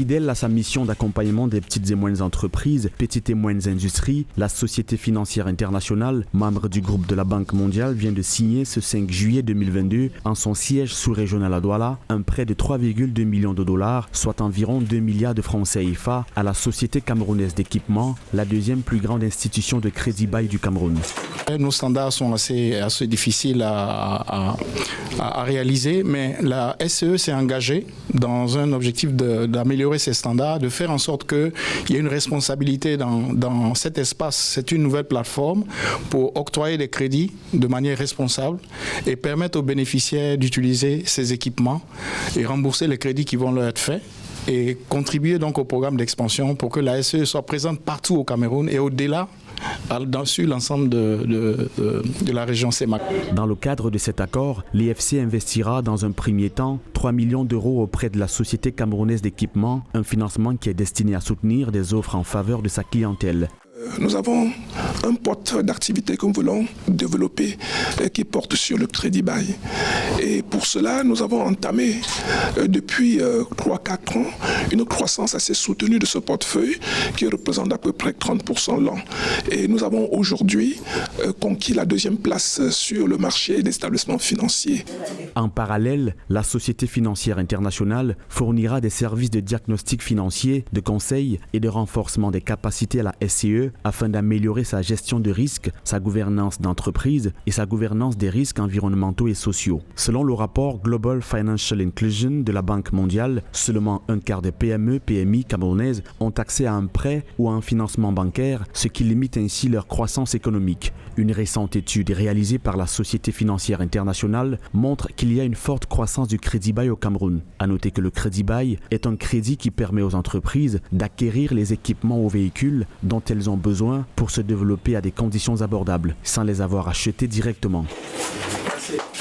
Fidèle à sa mission d'accompagnement des petites et moyennes entreprises, petites et moyennes industries, la Société financière internationale, membre du groupe de la Banque mondiale, vient de signer ce 5 juillet 2022, en son siège sous-régional à Douala, un prêt de 3,2 millions de dollars, soit environ 2 milliards de francs CFA, à la Société camerounaise d'équipement, la deuxième plus grande institution de crédit bail du Cameroun. Nos standards sont assez difficiles à réaliser, mais la SCE s'est engagée dans un objectif d'améliorer ces standards, de faire en sorte qu'il y ait une responsabilité dans cet espace. C'est une nouvelle plateforme pour octroyer des crédits de manière responsable et permettre aux bénéficiaires d'utiliser ces équipements et rembourser les crédits qui vont leur être faits, et contribuer donc au programme d'expansion pour que la SCE soit présente partout au Cameroun et au-delà, sur l'ensemble de la région CEMAC. Dans le cadre de cet accord, l'IFC investira dans un premier temps 3 millions d'euros auprès de la Société camerounaise d'équipement, un financement qui est destiné à soutenir des offres en faveur de sa clientèle. Nous avons un porte d'activités que nous voulons développer qui porte sur le crédit bail. Et pour cela, nous avons entamé depuis 3-4 ans une croissance assez soutenue de ce portefeuille qui représente à peu près 30% l'an. Et nous avons aujourd'hui conquis la deuxième place sur le marché des établissements financiers. En parallèle, la Société financière internationale fournira des services de diagnostic financier, de conseil et de renforcement des capacités à la SCE afin d'améliorer sa gestion de risques, sa gouvernance d'entreprise et sa gouvernance des risques environnementaux et sociaux. Selon le rapport Global Financial Inclusion de la Banque mondiale, seulement un quart des PME/PMI camerounaises ont accès à un prêt ou à un financement bancaire, ce qui limite ainsi leur croissance économique. Une récente étude réalisée par la Société financière internationale montre qu'il y a une forte croissance du crédit bail au Cameroun. À noter que le crédit bail est un crédit qui permet aux entreprises d'acquérir les équipements ou véhicules dont elles ont besoin pour se développer à des conditions abordables, sans les avoir achetés directement.